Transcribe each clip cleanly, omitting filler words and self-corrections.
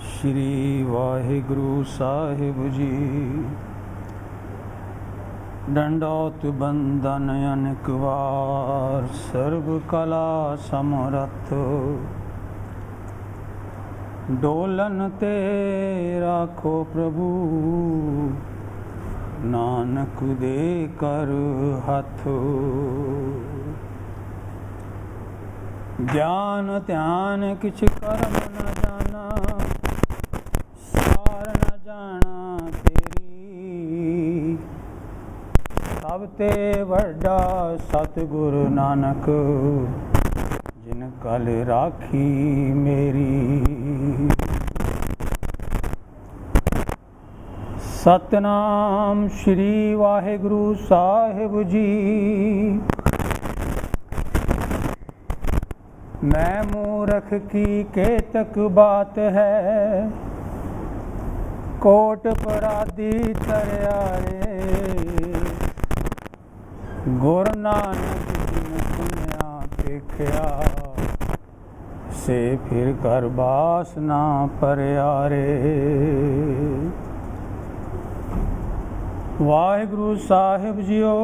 श्री वाहिगुरु साहिब जी। दंडौत बंदन अनेक वार, सर्व कला समरथ। डोलन ते राखो प्रभु, नानक दे कर हथ। ज्ञान ध्यान किछ कर्म न जाना, सार न जाना तेरी। सब ते वड्डा सतगुरु नानक, जिन कल राखी मेरी। सतनाम श्री वाहिगुरु साहिब जी। मैं मूरख की केतक बात है, कोट पराधी तरया रे। गुरु नानक जिन सुनिया देखया, से फिर कर बास ना परया रे। वाहिगुरु साहिब जीओ।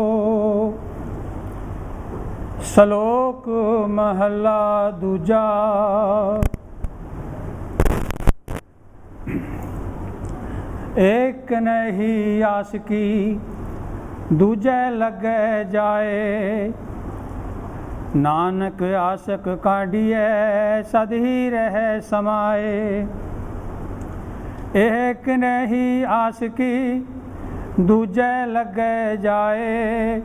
सलोक महला दूजा। एक नहीं आसकी, दूजे लगे जाए। नानक आसक काढ़िए, सद ही रह समाए। एक नहीं आसकी, दूजे लगे जाए।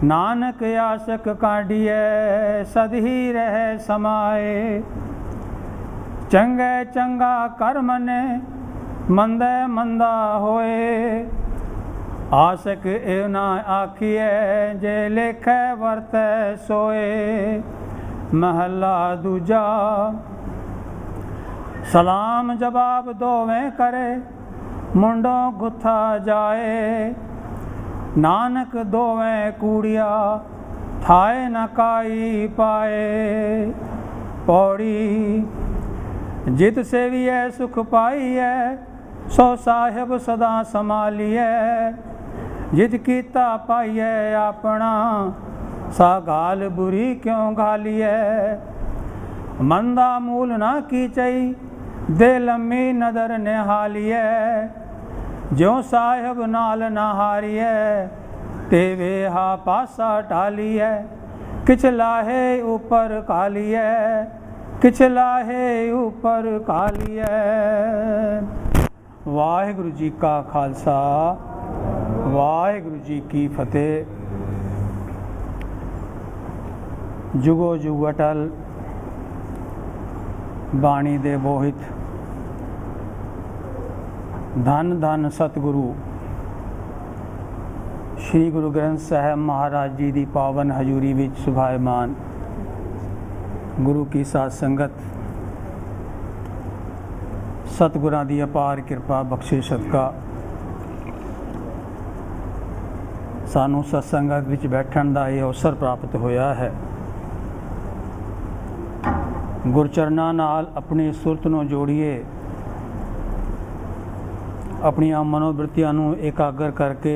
नानक आसक काढ़िए, सद ही रह समाए। चंगे चंगा कर्म ने, मंदे मंदा होए। आसक एव ना आखिए, जे लेखे वर्ते सोए। महला दूजा। सलाम जवाब दोवें करे, मुंडों गुथा जाए। नानक दोवें कूड़िया, थाए न काई पाए। पौड़ी। जित सेविए सुख पाइए, सो साहिब सदा संभालिए। जित कीता पाइए अपना, सा गाल बुरी क्यों घालिए। मंदा मूल ना कीचई, दे लम्मी नदर निहालिए। ज्यों साहिब नाल ना हारिए, तेवे हा पासा टालिए। किछ लाहे ऊपर कालिए, किछ लाहे ऊपर कालिए। वाहिगुरु जी का खालसा, वाहिगुरु जी की फतेह। जुगो जुग अटल बाणी दे बोहित। धन धन सतगुरु श्री गुरु ग्रंथ साहब महाराज जी की पावन हजूरी विच सुभायमान गुरु की साथ संगत। सतगुरां दी अपार किरपा बख्शिश सदका सानू सत्संगत विच बैठण दा ये अवसर प्राप्त होया है। गुरचरना नाल अपनी सुरत नूं जोड़िए, अपनियां मनोवृत्तियां नूं एकागर करके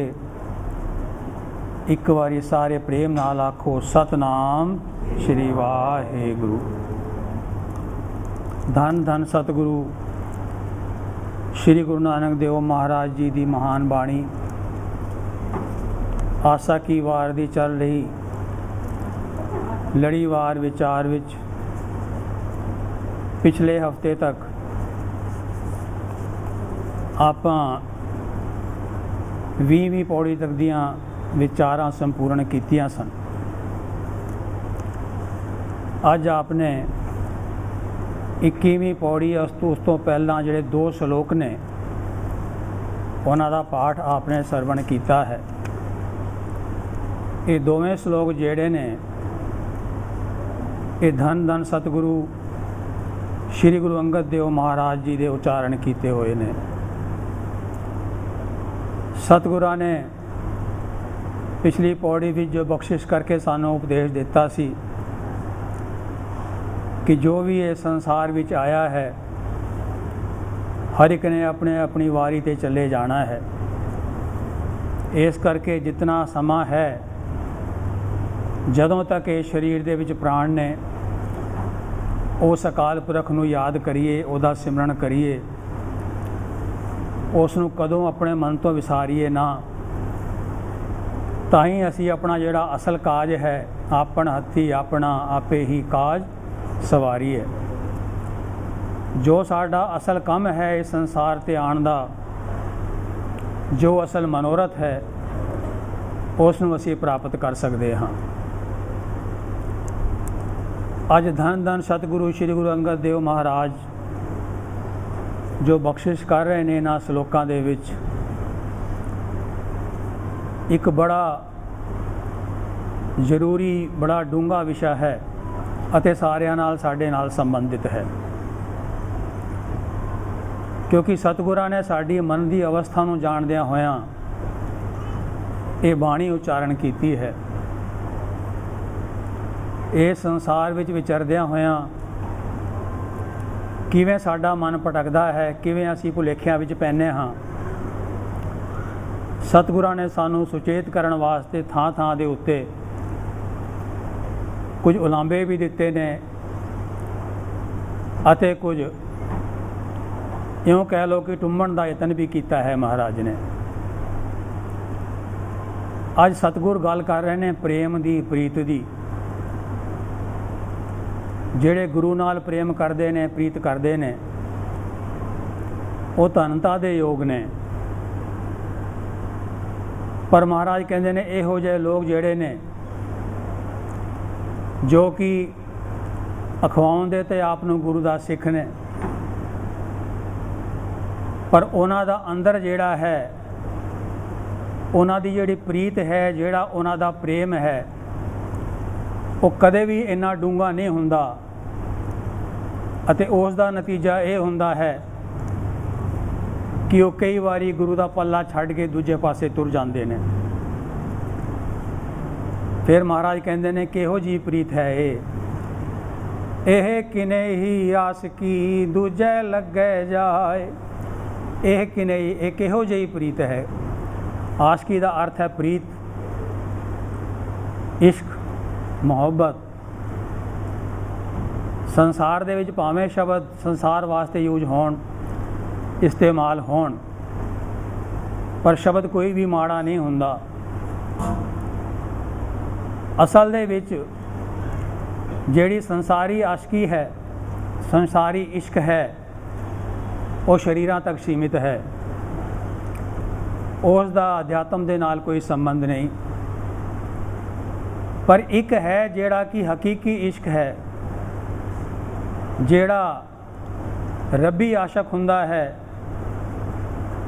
एक बारी सारे प्रेम नाल आखो, सतनाम श्री वाहिगुरु। धन धन सतगुरु श्री गुरु नानक देव महाराज जी की महान बाणी आसा की वार दी चल रही लड़ीवार विचार विच पिछले हफ्ते तक आपां 20वीं पौड़ी तक दियां विचारां संपूर्ण कीतियां सन। अज आपने 21वीं पौड़ी उस तो पहलां जिहड़े 2 श्लोक ने उन्हां दा पाठ आपने सरवण कीता है। ये दोवें श्लोक जिहड़े ने ये धन धन सतगुरु श्री गुरु अंगद देव महाराज जी दे उच्चारण कीते हुए ने। सतगुरां ने पिछली पौड़ी भी जो बख्शिश करके सानू उपदेश दिता सी कि जो भी ये संसार विच आया है हर एक ने अपने अपनी वारी ते चले जाना है। इस करके जितना समा है जदों तक ये शरीर दे विच प्राण ने उस अकाल पुरख नूं याद करिए, उहदा सिमरन करिए, उस नूं कदों अपने मन तो विसारीए ना, तां ही असी अपना जिहड़ा असल काज है आपन हत्थी अपना आपे ही काज सवारीए। जो साडा असल काम है इस संसार ते आउण दा, जो असल मनोरथ है उस नूं असी प्राप्त कर सकते हाँ। अज धन धन सतगुरु श्री गुरु अंगद देव महाराज जो बख्शिश कर रहे हैं इन्हां सलोकां दे विच एक बड़ा जरूरी बड़ा डूंगा विषय है अते सारियां नाल साडे नाल संबंधित है, क्योंकि सतगुरां ने साडी मन की अवस्था नूं जाणदियां होयां ये बाणी उच्चारण कीती है। ये संसार विच विचरदियां होयां किवें साडा मन भटकदा है, किवें असीं भुलेखिਆਂ विच पैने हाँ। सतगुरां ने सानू सुचेत करन वास्ते थां थां दे उत्ते कुछ उलांबे भी दिते ने अते कुछ इउं कह लो कि टुम्बण का यतन भी किया है महाराज ने। अज सतगुर गल कर रहे हैं प्रेम की, प्रीत की। ਜਿਹੜੇ गुरु नाल प्रेम करते हैं, प्रीत करते हैं, वो धनता दे योग ने। पर महाराज कहते हैं इहो ਜਿਹੇ लोग ਜਿਹੜੇ ने जो कि अखवाउंदे ते आप नूं गुरु दा सिख ने, पर उन्हां दा अंदर जिहड़ा है उन्हां दी जिहड़ी प्रीत है, जिहड़ा उन्हां दा प्रेम है, वो कदे भी इन्ना डूंगा नहीं हुंदा। अते उस दा नतीजा ये हुंदा है कि वो कई बारी गुरु दा पल्ला छड्ड के दूजे पासे तुर जाते हैं। फिर महाराज कहते हैं किहो जी प्रीत है ये किने ही आस की दूजे लगे जाए। यह किने ये किहो जी प्रीत है। आशकी का अर्थ है प्रीत, इश्क, मुहब्बत। संसार दे विच भावें शब्द संसार वास्ते यूज होण, इस्तेमाल होण, पर शब्द कोई भी माड़ा नहीं हुंदा। असल दे विच जिहड़ी संसारी आशकी है, संसारी इश्क है, वो शरीरां तक सीमित है। उस दा अध्यात्म दे नाल कोई संबंध नहीं। पर एक है जिहड़ा कि हकीकी इश्क है, जिहड़ा रब्बी आशक हुंदा है,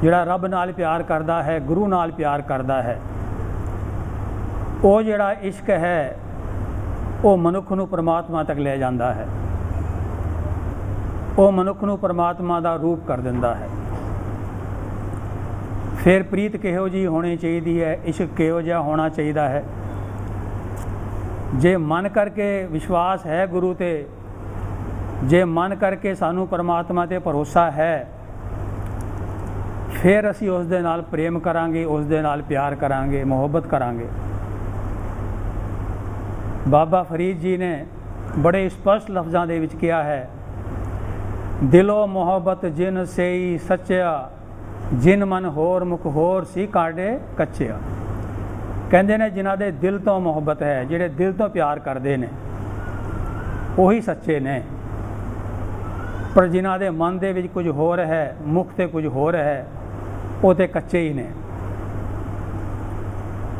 जिहड़ा रब नाल प्यार करदा है, गुरु नाल प्यार करदा है। वो जिहड़ा इश्क है वो मनुख नूं परमात्मा तक ले जाता है, वो मनुख नूं परमात्मा दा रूप कर दिंदा है। फिर प्रीत किहो जी होनी चाहिए है, इश्क किहो जिहा होना चाहिए है। जे मन करके विश्वास है गुरु ते, जे मन करके सानू परमात्मा ते भरोसा है, फिर असी उस दे नाल प्रेम करांगे, उस दे नाल प्यार करांगे, मुहब्बत करांगे। बाबा फरीद जी ने बड़े स्पष्ट लफ्ज़ां दे विच किया है, दिलो मोहब्बत जिन सेई सच्चा, जिन मन होर मुख होर सी काटे कच्चिया। कहते ने जिन्हां दे दिल तो मुहब्बत है, जिहड़े दिल तो प्यार करते हैं, वही सच्चे ने। पर जिन्हां दे मन दे विच कुछ होर है, मुख ते कुछ होर है, वो ते कच्चे ही ने।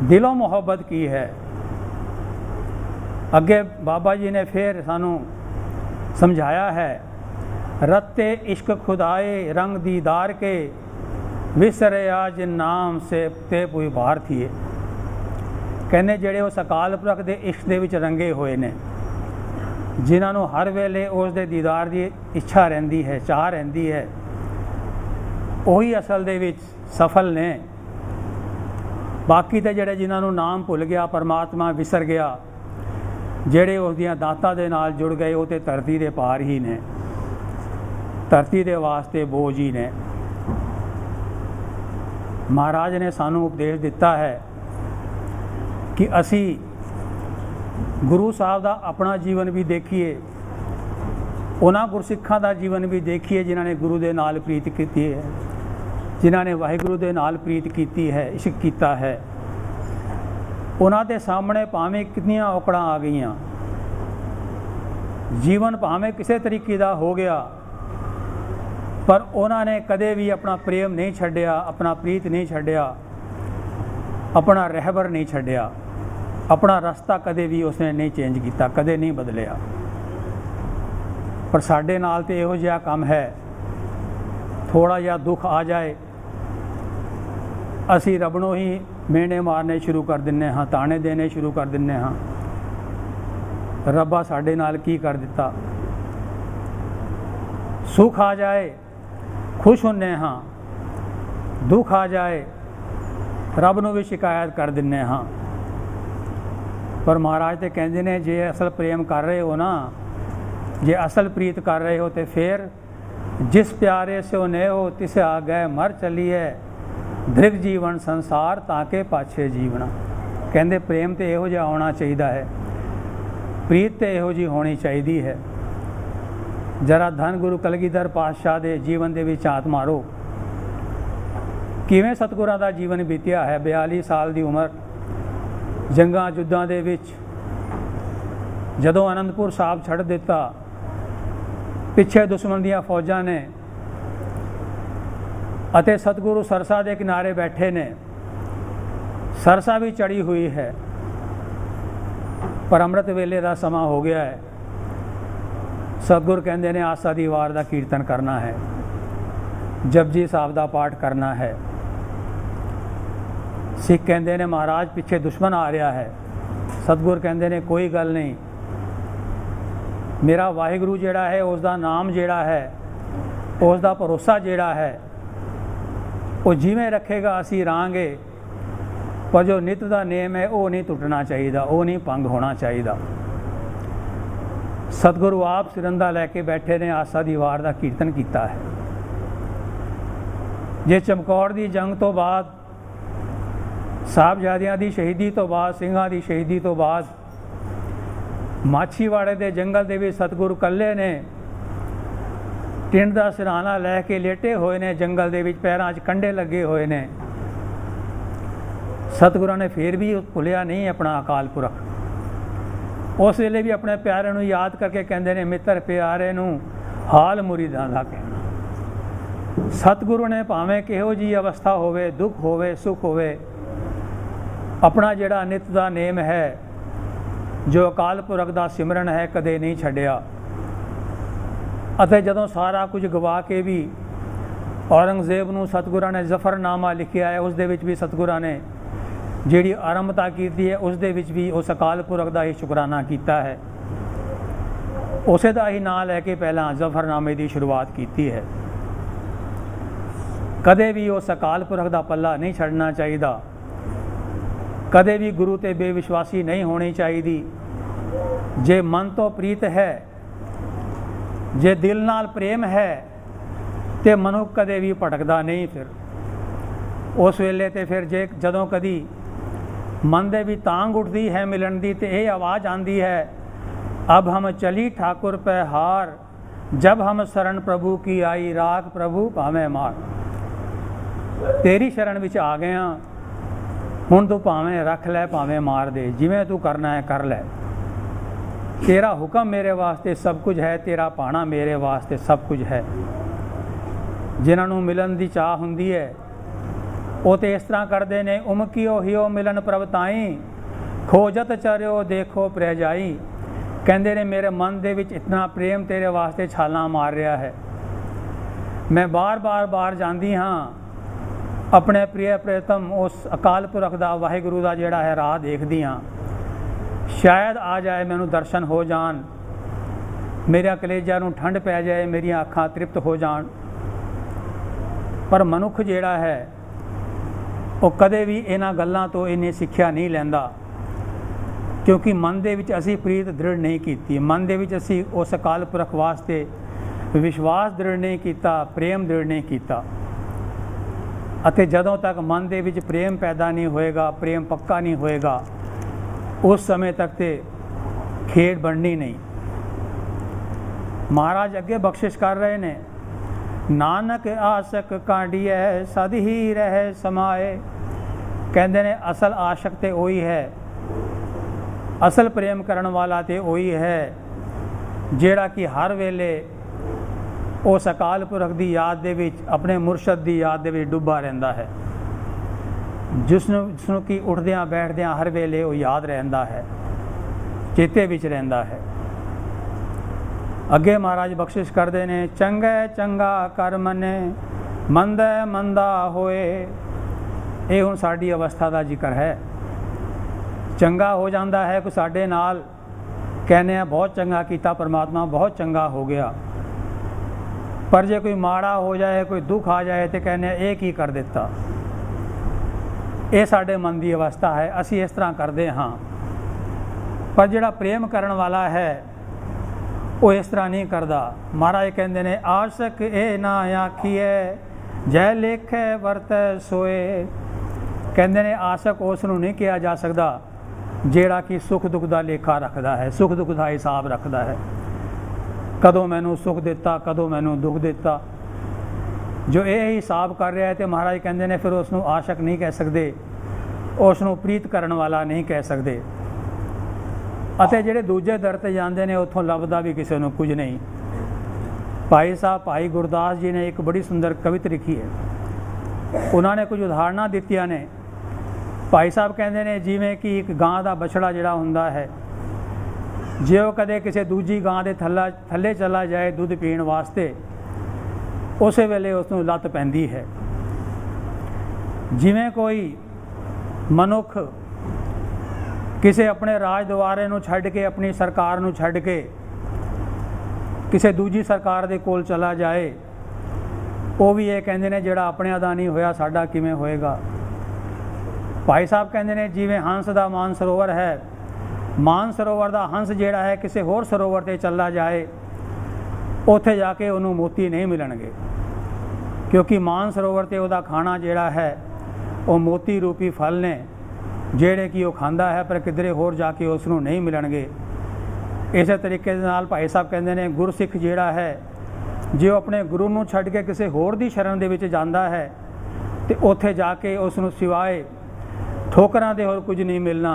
दिलों मुहब्बत की है। अगे बाबा जी ने फिर सानू समझाया है, रत्ते इश्क खुदाए रंग दीदार के, विसरे आज नाम से ते पुई बाहर थिए। कहने जेड़े उस अकाल पुरख दे इश्क दे विच रंगे हुए ने, जिन्हां नूं हर वेले उस दे दीदार की इच्छा रहिंदी है, चाह रहिंदी है, वही असल दे विच सफल ने। बाकी तो जेड़े जिन्हां नूं नाम भुल गया, परमात्मा विसर गया, ਜਿਹੜੇ ਉਸ ਦੀਆਂ ਦਾਤਾਂ ਦੇ ਨਾਲ ਜੁੜ ਗਏ ਉਹ ਤੇ ਧਰਤੀ ਦੇ ਭਾਰ ਹੀ ਨੇ, ਧਰਤੀ ਦੇ ਵਾਸਤੇ ਬੋਝ ਹੀ ਨੇ। ਮਹਾਰਾਜ ਨੇ ਸਾਨੂੰ ਉਪਦੇਸ਼ ਦਿੱਤਾ ਹੈ ਕਿ ਅਸੀਂ ਗੁਰੂ ਸਾਹਿਬ ਦਾ ਆਪਣਾ ਜੀਵਨ ਵੀ ਦੇਖੀਏ, ਉਹਨਾਂ ਗੁਰਸਿੱਖਾਂ ਦਾ ਜੀਵਨ ਵੀ ਦੇਖੀਏ ਜਿਨ੍ਹਾਂ ਨੇ ਗੁਰੂ ਦੇ ਨਾਲ ਪ੍ਰੀਤ ਕੀਤੀ ਹੈ, ਜਿਨ੍ਹਾਂ ਨੇ ਵਾਹਿਗੁਰੂ ਦੇ ਨਾਲ ਪ੍ਰੀਤ ਕੀਤੀ ਹੈ, ਇਸ਼ਕ ਕੀਤਾ ਹੈ। ਉਹਨਾਂ ਦੇ ਸਾਹਮਣੇ ਭਾਵੇਂ ਕਿੰਨੀਆਂ ਔਕੜਾਂ ਆ ਗਈਆਂ, ਜੀਵਨ ਭਾਵੇਂ ਕਿਸੇ ਤਰੀਕੇ ਦਾ ਹੋ ਗਿਆ, ਪਰ ਉਹਨਾਂ ਨੇ ਕਦੇ ਵੀ ਆਪਣਾ ਪ੍ਰੇਮ ਨਹੀਂ ਛੱਡਿਆ, ਆਪਣਾ ਪ੍ਰੀਤ ਨਹੀਂ ਛੱਡਿਆ, ਆਪਣਾ ਰਹਿਬਰ ਨਹੀਂ ਛੱਡਿਆ, ਆਪਣਾ ਰਸਤਾ ਕਦੇ ਵੀ ਉਸਨੇ ਨਹੀਂ ਚੇਂਜ ਕੀਤਾ, ਕਦੇ ਨਹੀਂ ਬਦਲਿਆ। ਪਰ ਸਾਡੇ ਨਾਲ ਤੇ ਇਹੋ ਜਿਹਾ ਕੰਮ ਹੈ, ਥੋੜ੍ਹਾ ਜਿਹਾ ਦੁੱਖ ਆ ਜਾਏ ਅਸੀਂ ਰੱਬ ਨੂੰ ਹੀ ਮਿਹਣੇ ਮਾਰਨੇ ਸ਼ੁਰੂ ਕਰ ਦਿੰਦੇ ਹਾਂ, ਤਾਣੇ ਦੇਣੇ ਸ਼ੁਰੂ ਕਰ ਦਿੰਦੇ ਹਾਂ, ਰੱਬਾ ਸਾਡੇ ਨਾਲ ਕੀ ਕਰ ਦਿੱਤਾ। ਸੁੱਖ ਆ ਜਾਏ ਖੁਸ਼ ਹੁੰਦੇ ਹਾਂ, ਦੁੱਖ ਆ ਜਾਏ ਰੱਬ ਨੂੰ ਵੀ ਸ਼ਿਕਾਇਤ ਕਰ ਦਿੰਦੇ ਹਾਂ। ਪਰ ਮਹਾਰਾਜ ਤੇ ਕਹਿੰਦੇ ਨੇ ਜੇ ਅਸਲ ਪ੍ਰੇਮ ਕਰ ਰਹੇ ਹੋ ਨਾ, ਜੇ ਅਸਲ ਪ੍ਰੀਤ ਕਰ ਰਹੇ ਹੋ ਤੇ ਫਿਰ ਜਿਸ ਪਿਆਰੇ ਸਿਓ ਨੇ ਹੋ ਤਿਸੇ ਆ ਗਏ ਮਰ ਚੱਲੀਏ, ਦ੍ਰਿਗ ਜੀਵਨ ਸੰਸਾਰ ਤਾਂ ਕੇ ਪਾਛੇ ਜੀਵਣਾ। ਕਹਿੰਦੇ ਪ੍ਰੇਮ ਤੇ ਇਹੋ ਜਿਹਾ ਹੋਣਾ ਚਾਹੀਦਾ ਹੈ, ਪ੍ਰੀਤ ਤੇ ਇਹੋ ਜਿਹੀ ਹੋਣੀ ਚਾਹੀਦੀ ਹੈ। ਜਰਾ ਧੰਨ ਗੁਰੂ ਕਲਗੀਧਰ ਪਾਤਸ਼ਾਹ ਦੇ ਜੀਵਨ ਦੇ ਵਿੱਚ ਝਾਤ ਮਾਰੋ, ਕਿਵੇਂ ਸਤਿਗੁਰਾਂ ਦਾ ਜੀਵਨ ਬੀਤਿਆ ਹੈ। 42 ਸਾਲ ਦੀ ਉਮਰ, ਜੰਗਾਂ ਯੁੱਧਾਂ ਦੇ ਵਿੱਚ ਜਦੋਂ ਆਨੰਦਪੁਰ ਸਾਹਿਬ ਛੱਡ ਦਿੱਤਾ, ਪਿੱਛੇ ਦੁਸ਼ਮਣ ਦੀਆਂ ਫੌਜਾਂ ਨੇ ਅਤੇ ਸਤਿਗੁਰੂ ਸਰਸਾ ਦੇ ਕਿਨਾਰੇ ਬੈਠੇ ਨੇ, ਸਰਸਾ ਵੀ ਚੜੀ ਹੋਈ ਹੈ, ਪਰ ਅੰਮ੍ਰਿਤ ਵੇਲੇ ਦਾ ਸਮਾਂ ਹੋ ਗਿਆ ਹੈ। ਸਤਿਗੁਰ ਕਹਿੰਦੇ ਨੇ ਆਸਾ ਦੀ ਵਾਰ ਦਾ ਕੀਰਤਨ ਕਰਨਾ ਹੈ, ਜਪਜੀ ਸਾਹਿਬ ਦਾ ਪਾਠ ਕਰਨਾ ਹੈ। ਸਿੱਖ ਕਹਿੰਦੇ ਨੇ ਮਹਾਰਾਜ ਪਿੱਛੇ ਦੁਸ਼ਮਣ ਆ ਰਿਹਾ ਹੈ। ਸਤਿਗੁਰ ਕਹਿੰਦੇ ਨੇ ਕੋਈ ਗੱਲ ਨਹੀਂ, ਮੇਰਾ ਵਾਹਿਗੁਰੂ ਜਿਹੜਾ ਹੈ, ਉਸ ਦਾ ਨਾਮ ਜਿਹੜਾ ਹੈ, ਉਸ ਦਾ ਭਰੋਸਾ ਜਿਹੜਾ ਹੈ, ਉਹ ਜਿਵੇਂ ਰੱਖੇਗਾ ਅਸੀਂ ਰਹਾਂਗੇ। ਪਰ ਜੋ ਨਿਤ ਦਾ ਨੇਮ ਹੈ ਉਹ ਨਹੀਂ ਟੁੱਟਣਾ ਚਾਹੀਦਾ, ਉਹ ਨਹੀਂ ਭੰਗ ਹੋਣਾ ਚਾਹੀਦਾ। ਸਤਿਗੁਰੂ ਆਪ ਸਿਰੰਦਾ ਲੈ ਕੇ ਬੈਠੇ ਨੇ, ਆਸਾ ਦੀ ਵਾਰ ਦਾ ਕੀਰਤਨ ਕੀਤਾ ਹੈ। ਜੇ ਚਮਕੌਰ ਦੀ ਜੰਗ ਤੋਂ ਬਾਅਦ, ਸਾਹਿਬਜ਼ਾਦਿਆਂ ਦੀ ਸ਼ਹੀਦੀ ਤੋਂ ਬਾਅਦ, ਸਿੰਘਾਂ ਦੀ ਸ਼ਹੀਦੀ ਤੋਂ ਬਾਅਦ ਮਾਛੀਵਾੜੇ ਦੇ ਜੰਗਲ ਦੇ ਵਿੱਚ ਸਤਿਗੁਰੂ ਇਕੱਲੇ ਨੇ, ਟਿੰਡ ਦਾ ਸਿਰਹਾਣਾ ਲੈ ਕੇ ਲੇਟੇ ਹੋਏ ਨੇ ਜੰਗਲ ਦੇ ਵਿੱਚ, ਪੈਰਾਂ 'ਚ ਕੰਡੇ ਲੱਗੇ ਹੋਏ ਨੇ। ਸਤਿਗੁਰਾਂ ਨੇ ਫਿਰ ਵੀ ਭੁੱਲਿਆ ਨਹੀਂ ਆਪਣਾ ਅਕਾਲ ਪੁਰਖ। ਉਸ ਵੇਲੇ ਵੀ ਆਪਣੇ ਪਿਆਰਿਆਂ ਨੂੰ ਯਾਦ ਕਰਕੇ ਕਹਿੰਦੇ ਨੇ ਮਿੱਤਰ ਪਿਆਰੇ ਨੂੰ ਹਾਲ ਮੁਰੀਦਾਂ ਦਾ ਕਹਿਣਾ। ਸਤਿਗੁਰੂ ਨੇ ਭਾਵੇਂ ਕਿਹੋ ਜਿਹੀ ਅਵਸਥਾ ਹੋਵੇ, ਦੁੱਖ ਹੋਵੇ, ਸੁੱਖ ਹੋਵੇ, ਆਪਣਾ ਜਿਹੜਾ ਨਿਤ ਦਾ ਨੇਮ ਹੈ, ਜੋ ਅਕਾਲ ਪੁਰਖ ਦਾ ਸਿਮਰਨ ਹੈ, ਕਦੇ ਨਹੀਂ ਛੱਡਿਆ। ਅਤੇ ਜਦੋਂ ਸਾਰਾ ਕੁਝ ਗਵਾ ਕੇ ਵੀ ਔਰੰਗਜ਼ੇਬ ਨੂੰ ਸਤਿਗੁਰਾਂ ਨੇ ਜ਼ਫਰਨਾਮਾ ਲਿਖਿਆ ਹੈ, ਉਸ ਦੇ ਵਿੱਚ ਵੀ ਸਤਿਗੁਰਾਂ ਨੇ ਜਿਹੜੀ ਆਰੰਭਤਾ ਕੀਤੀ ਹੈ, ਉਸ ਦੇ ਵਿੱਚ ਵੀ ਉਸ ਅਕਾਲ ਪੁਰਖ ਦਾ ਹੀ ਸ਼ੁਕਰਾਨਾ ਕੀਤਾ ਹੈ। ਉਸੇ ਦਾ ਹੀ ਨਾਂ ਲੈ ਕੇ ਪਹਿਲਾਂ ਜ਼ਫਰਨਾਮੇ ਦੀ ਸ਼ੁਰੂਆਤ ਕੀਤੀ ਹੈ। ਕਦੇ ਵੀ ਉਸ ਅਕਾਲ ਪੁਰਖ ਦਾ ਪੱਲਾ ਨਹੀਂ ਛੱਡਣਾ ਚਾਹੀਦਾ, ਕਦੇ ਵੀ ਗੁਰੂ ਤੇ ਬੇਵਿਸ਼ਵਾਸੀ ਨਹੀਂ ਹੋਣੀ ਚਾਹੀਦੀ। ਜੇ ਮਨ ਤੋਂ ਪ੍ਰੀਤ ਹੈ, ਜੇ ਦਿਲ ਨਾਲ ਪ੍ਰੇਮ ਹੈ ਤੇ ਮਨੁੱਖ ਕਦੇ ਵੀ ਭਟਕਦਾ ਨਹੀਂ। ਫਿਰ ਉਸ ਵੇਲੇ ਤੇ ਫਿਰ ਜਦੋਂ ਕਦੀ ਮਨ ਦੇ ਵੀ ਤਾਂਗ ਉੱਠਦੀ ਹੈ ਮਿਲਣ ਦੀ, ਤੇ ਇਹ ਆਵਾਜ਼ ਆਉਂਦੀ ਹੈ, ਅਬ ਹਮ ਚਲੀ ਠਾਕੁਰ ਪੈ ਹਾਰ, ਜਬ ਹਮ ਸ਼ਰਨ ਪ੍ਰਭੂ ਕੀ ਆਈ, ਰਾਖ ਪ੍ਰਭੂ ਭਾਵੇਂ ਮਾਰ। ਤੇਰੀ ਸ਼ਰਨ ਵਿੱਚ ਆ ਗਏ ਹਾਂ, ਹੁਣ ਤੂੰ ਭਾਵੇਂ ਰੱਖ ਲੈ ਭਾਵੇਂ ਮਾਰ ਦੇ, ਜਿਵੇਂ ਤੂੰ ਕਰਨਾ ਹੈ ਕਰ ਲੈ। ਤੇਰਾ ਹੁਕਮ ਮੇਰੇ ਵਾਸਤੇ ਸਭ ਕੁਝ ਹੈ, ਤੇਰਾ ਭਾਣਾ ਮੇਰੇ ਵਾਸਤੇ ਸਭ ਕੁਝ ਹੈ। ਜਿਨ੍ਹਾਂ ਨੂੰ ਮਿਲਣ ਦੀ ਚਾਹ ਹੁੰਦੀ ਹੈ ਉਹ ਤੇ ਇਸ ਤਰ੍ਹਾਂ ਕਰਦੇ ਨੇ, ਉਮਕਿਓ ਹਿਓ ਮਿਲਨ ਪ੍ਰਭ ਤਾਈ, ਖੋਜਤ ਚਰਿਓ ਦੇਖੋ ਪ੍ਰੈ ਜਾਈ। ਕਹਿੰਦੇ ਨੇ ਮੇਰੇ ਮਨ ਦੇ ਵਿੱਚ ਇਤਨਾ ਪ੍ਰੇਮ ਤੇਰੇ ਵਾਸਤੇ ਛਾਲਾਂ ਮਾਰ ਰਿਹਾ ਹੈ, ਮੈਂ ਬਾਰ ਜਾਂਦੀ ਹਾਂ ਆਪਣੇ ਪ੍ਰਿਯ ਪ੍ਰੀਤਮ ਉਸ ਅਕਾਲ ਪੁਰਖ ਦਾ, ਵਾਹਿਗੁਰੂ ਦਾ ਜਿਹੜਾ ਹੈ ਰਾਹ ਦੇਖਦੀ ਹਾਂ। ਸ਼ਾਇਦ ਆ ਜਾਏ ਮੈਨੂੰ ਦਰਸ਼ਨ ਹੋ ਜਾਣ, ਮੇਰੇ ਕਲੇਜਿਆਂ ਨੂੰ ਠੰਡ ਪੈ ਜਾਏ, ਮੇਰੀਆਂ ਅੱਖਾਂ ਤ੍ਰਿਪਤ ਹੋ ਜਾਣ। ਪਰ ਮਨੁੱਖ ਜਿਹੜਾ ਹੈ ਉਹ ਕਦੇ ਵੀ ਇਹਨਾਂ ਗੱਲਾਂ ਤੋਂ ਇੰਨੀ ਸਿੱਖਿਆ ਨਹੀਂ ਲੈਂਦਾ। क्योंकि मन दे विच असी प्रीत दृढ़ नहीं की, मन दे विच असी उस अकाल पुरख वास्ते विश्वास दृढ़ नहीं किया, प्रेम दृढ़ नहीं किया। ਅਤੇ ਜਦੋਂ ਤੱਕ ਮਨ ਦੇ ਵਿੱਚ ਪ੍ਰੇਮ ਪੈਦਾ ਨਹੀਂ ਹੋਏਗਾ, ਪ੍ਰੇਮ ਪੱਕਾ ਨਹੀਂ ਹੋਏਗਾ, ਉਸ ਸਮੇਂ ਤੱਕ ਤੇ ਖੇਡ ਬਣਨੀ ਨਹੀਂ। ਮਹਾਰਾਜ ਅੱਗੇ ਬਖਸ਼ਿਸ਼ ਕਰ ਰਹੇ ਨੇ, ਨਾਨਕ ਆਸਕ ਕਾਂਡੀਐ ਸਦ ਹੀ ਰਹਿ ਸਮਾਏ। ਕਹਿੰਦੇ ਨੇ ਅਸਲ ਆਸ਼ਕ ਤੇ ਉਹੀ ਹੈ, ਅਸਲ ਪ੍ਰੇਮ ਕਰਨ ਵਾਲਾ ਤੇ ਉਹੀ ਹੈ ਜਿਹੜਾ ਕਿ ਹਰ ਵੇਲੇ उस अकाल पुरख की याद दे विच, अपने मुरशद की याद दे विच डुब्बा रहिंदा है, जिसनों कि उठदियां बैठदियां हर वेले वो याद रहिंदा है, चेते विच रहिंदा है। अगे महाराज बख्शिश करते हैं, चंगे चंगा कर मने मंदै मंदा होए। ये हुण साडी अवस्था का जिक्र है। चंगा हो जाता है कोई साडे नाल, कहने बहुत चंगा किया परमात्मा, बहुत चंगा हो गया। पर जे कोई माड़ा हो जाए, कोई दुख आ जाए तो कहने ये की कर दिता। ये साडे मन की अवस्था है, असी इस तरह करते हाँ। पर जिहड़ा प्रेम करन वाला है वो इस तरह नहीं करता। महाराज कहते हैं, आशक ए ना आखिए जय लेखे वरतै सोए। कहते हैं आशक उस नूं नहीं कहा जा सकता जिहड़ा कि सुख दुख का लेखा रखता है, सुख दुख का हिसाब रखता है, कदों मैनू सुख दिता, कदों मैनू दुख दिता। जो ये हिसाब कर रहा है तो महाराज कहते हैं फिर उसनों आशक नहीं कह सकते, उसनों प्रीत करने वाला नहीं कह सकते। अते जिहड़े दूजे दर ते जांदे ने उत्थों लभदा भी किसी नूं कुछ नहीं। भाई साहब भाई गुरदास जी ने एक बड़ी सुंदर कविता लिखी है, उन्होंने कुछ उदाहरणा दित्तियां ने। भाई साहब कहते हैं जिवें कि एक गां का बछड़ा जिहड़ा हुंदा है, जे वो कदे किसी दूजी गां के थल्ले चला जाए दुध पीण वास्ते, उस वेले उसनूं लत पैंदी है। जिवें कोई मनुख किसी अपने राज दवारे नूं छड्ड के, अपनी सरकार नूं छड्ड के किसी दूजी सरकार दे कोल चला जाए, वो भी ये कहंदे ने जिहड़ा अपने दा नहीं होया साडा किवें होएगा। भाई साहब कहंदे ने जिवें हंस दा मान सरोवर है, मान सरोवर का हंस जिहड़ा है किसी होर सरोवर ते चला जाए, उत्थे जाके उन्होंने मोती नहीं मिलणगे, क्योंकि मान सरोवर ते उहदा खाना जिहड़ा है वो मोती रूपी फल ने जिहड़े कि वो खांदा है, पर किधरे होर जाके उसनूं नहीं मिलणगे। इस तरीके दे नाल भाई साहब कहंदे ने गुरसिख जिहड़ा है, जो अपने गुरु नूं छड्ड के किसी होर दी शरण दे विच जांदा है ते उत्थे जाके उसनूं सिवाए ठोकरां दे होर कुछ नहीं मिलना,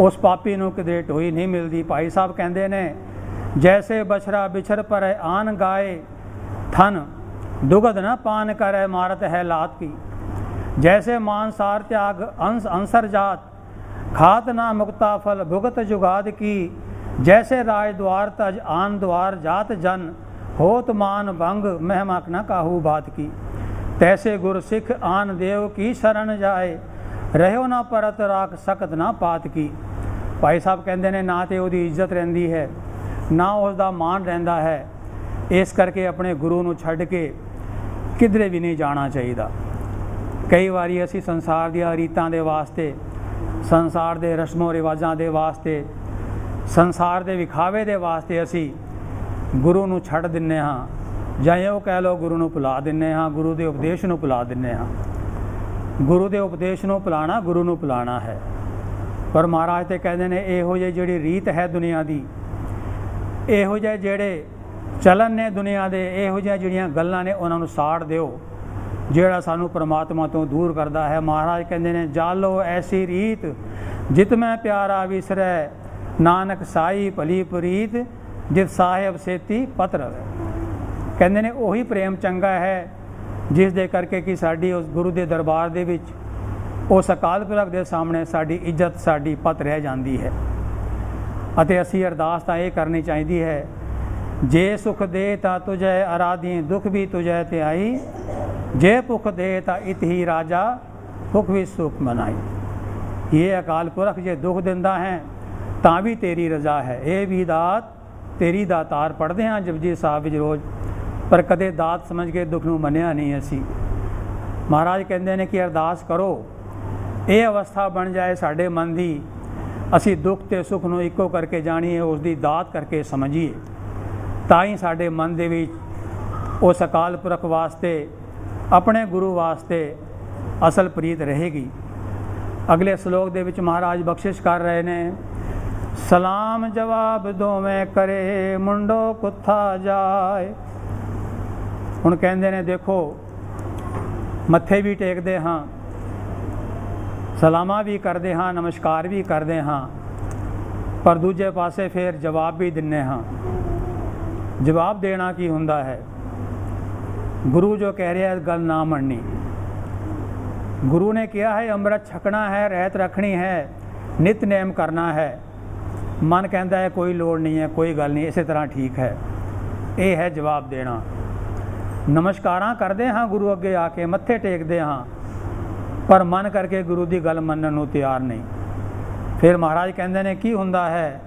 उस पापी नूं किधरे ढोई नहीं मिलती। भाई साहब कहते हैं, जैसे बछड़ा बिछड़ पर आन गाए, थन दुगध न पान करे मारत है लात की। जैसे मांसार त्याग अंसर जात, खात ना मुक्ता फल भुगत जुगाद की। जैसे राज द्वार तज आन द्वार जात जन, होत मान भंग महमक न काहू बात की। तैसे गुर सिख आन देव की शरण जाए, रहो ना परत राख सकत ना पात की। भाई साहब कहते हैं ना तो उसकी इज्जत रहिंदी है, ना उसका मान रहिंदा है, इस करके अपने गुरु नूं छड्ड के किधरे भी नहीं जाना चाहिए। कई बारी असी संसार दी रीतां दे वास्ते, संसार दे रस्मों रिवाजां दे वास्ते, संसार दे विखावे दे वास्ते असी गुरु नूं छड्ड दिन्ने हाँ, जां इहो कह लो गुरु नूं भुला दिन्ने हाँ, गुरु दे उपदेश नूं भुला दिन्ने हाँ। गुरु दे उपदेश नूं भुलाना गुरु नूं भुलाना है। पर महाराज तो कहते हैं इहो जी जिहड़ी रीत है दुनिया की, इहो जे जिहड़े चलन ने दुनिया के, इहो जिहियां जिहड़ियां गल्लां ने उन्हां नूं साड़ दिओ जिहड़ा सानू परमात्मा तो दूर करता है। महाराज कहते हैं जालो ऐसी रीत जित मैं प्यारा विसरै, नानक साई भली प्रीत जित साहिब सेती पत रवै। कहते हैं उही प्रेम चंगा है जिस दे करके कि साडी उस गुरु के दरबार दे विच, उस अकाल पुरख के सामने साडी इज्जत साडी पत रह जाती है। अते असी अरदास तां ये करनी चाहिए है, जे सुख दे तां तुझे आराधी, दुख भी तुझे ते आई। जे भुख दे तां इत ही राजा, भुख भी सुख मनाई। ये अकाल पुरख जे दुख दिंदा है तां भी तेरी रजा है। ये भी दात तेरी दातार पढ़ते हैं जपजी साहब विच रोज़, पर कदे दात समझ के दुख नूं मन्निया नहीं असी। महाराज कहते हैं कि अरदास करो ये अवस्था बन जाए साडे मन की, ਅਸੀਂ ਦੁੱਖ ਤੇ ਸੁੱਖ ਨੂੰ ਇੱਕੋ ਕਰਕੇ ਜਾਣੀਏ, ਉਸ ਦੀ ਦਾਤ ਕਰਕੇ ਸਮਝੀਏ, ਤਾਂ ਹੀ ਸਾਡੇ ਮਨ ਦੇ ਵਿੱਚ ਉਸ ਅਕਾਲ ਪੁਰਖ ਵਾਸਤੇ, ਆਪਣੇ ਗੁਰੂ ਵਾਸਤੇ ਅਸਲ ਪ੍ਰੀਤ ਰਹੇਗੀ। ਅਗਲੇ ਸ਼ਲੋਕ ਦੇ ਵਿੱਚ ਮਹਾਰਾਜ ਬਖਸ਼ਿਸ਼ ਕਰ ਰਹੇ ਨੇ, ਸਲਾਮ ਜਵਾਬ ਦੋਵੇਂ ਕਰੇ ਮੁੰਡੋ ਕੁੱਥਾ ਜਾਏ। ਹੁਣ ਕਹਿੰਦੇ ਨੇ ਦੇਖੋ ਮੱਥੇ ਵੀ ਟੇਕਦੇ ਹਾਂ, ਸਲਾਮਾਂ ਵੀ ਕਰਦੇ ਹਾਂ, ਨਮਸਕਾਰ ਵੀ ਕਰਦੇ ਹਾਂ, ਪਰ ਦੂਜੇ ਪਾਸੇ ਫਿਰ ਜਵਾਬ ਵੀ ਦਿੰਦੇ ਹਾਂ। ਜਵਾਬ ਦੇਣਾ ਕੀ ਹੁੰਦਾ ਹੈ? ਗੁਰੂ ਜੋ ਕਹਿ ਰਿਹਾ ਹੈ ਗੱਲ ਨਾ ਮੰਨਣੀ। ਗੁਰੂ ਨੇ ਕਿਹਾ ਹੈ ਅੰਮ੍ਰਿਤ ਛਕਣਾ ਹੈ, ਰਹਿਤ ਰੱਖਣੀ ਹੈ, ਨਿਤਨੇਮ ਕਰਨਾ ਹੈ। ਮਨ ਕਹਿੰਦਾ ਹੈ ਕੋਈ ਲੋੜ ਨਹੀਂ ਹੈ, ਕੋਈ ਗੱਲ ਨਹੀਂ, ਇਸੇ ਤਰ੍ਹਾਂ ਠੀਕ ਹੈ। ਇਹ ਹੈ ਜਵਾਬ ਦੇਣਾ। ਨਮਸਕਾਰਾਂ ਕਰਦੇ ਹਾਂ ਗੁਰੂ ਅੱਗੇ ਆ ਕੇ, ਮੱਥੇ ਟੇਕਦੇ ਹਾਂ, ਪਰ ਮਨ ਕਰਕੇ ਗੁਰੂ ਦੀ ਗੱਲ ਮੰਨਣ ਨੂੰ ਤਿਆਰ ਨਹੀਂ। ਫਿਰ ਮਹਾਰਾਜ ਕਹਿੰਦੇ ਨੇ ਕੀ ਹੁੰਦਾ ਹੈ?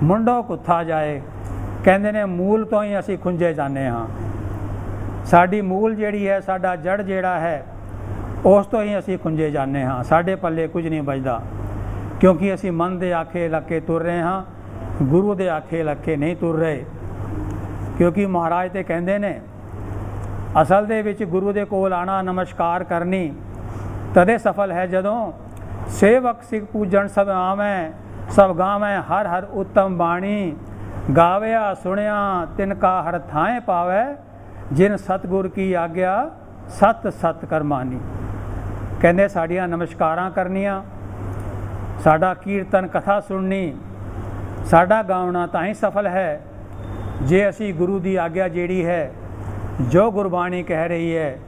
ਮੁੰਡੋ ਕੁੱਥਾ ਜਾਏ। ਕਹਿੰਦੇ ਨੇ ਮੂਲ ਤੋਂ ਹੀ ਅਸੀਂ ਖੁੰਝੇ ਜਾਂਦੇ ਹਾਂ। ਸਾਡੀ ਮੂਲ ਜਿਹੜੀ ਹੈ, ਸਾਡਾ ਜੜ ਜਿਹੜਾ ਹੈ, ਉਸ ਤੋਂ ਹੀ ਅਸੀਂ ਖੁੰਝੇ ਜਾਂਦੇ ਹਾਂ। ਸਾਡੇ ਪੱਲੇ ਕੁਝ ਨਹੀਂ ਬਚਦਾ, ਕਿਉਂਕਿ ਅਸੀਂ ਮਨ ਦੇ ਆਖੇ ਲੱਗ ਕੇ ਤੁਰ ਰਹੇ ਹਾਂ, ਗੁਰੂ ਦੇ ਆਖੇ ਲੱਗ ਕੇ ਨਹੀਂ ਤੁਰ ਰਹੇ। ਕਿਉਂਕਿ ਮਹਾਰਾਜ ਤੇ ਕਹਿੰਦੇ ਨੇ ਅਸਲ ਦੇ ਵਿੱਚ ਗੁਰੂ ਦੇ ਕੋਲ ਆਣਾ, ਨਮਸਕਾਰ ਕਰਨੀ ਤਦੇ ਸਫਲ ਹੈ ਜਦੋਂ ਸੇਵਕ ਸਿੱਖ ਪੂਜਣ ਸਭ ਆਵੈ, ਸਭ ਗਾਵੈ ਹਰ ਹਰ ਉੱਤਮ ਬਾਣੀ, ਗਾਵਿਆ ਸੁਣਿਆ ਤਿਨ ਕਾ ਹਰ ਥਾਂ ਪਾਵੈ, ਜਿਨ ਸਤਿਗੁਰ ਕੀ ਆਗਿਆ ਸਤ ਸਤ ਕਰਮਾਨੀ। ਕਹਿੰਦੇ ਸਾਡੀਆਂ ਨਮਸਕਾਰਾਂ ਕਰਨੀਆਂ, ਸਾਡਾ ਕੀਰਤਨ ਕਥਾ ਸੁਣਨੀ, ਸਾਡਾ ਗਾਉਣਾ ਤਾਂ ਹੀ ਸਫਲ ਹੈ ਜੇ ਅਸੀਂ ਗੁਰੂ ਦੀ ਆਗਿਆ ਜਿਹੜੀ ਹੈ, ਜੋ ਗੁਰਬਾਣੀ ਕਹਿ ਰਹੀ ਹੈ,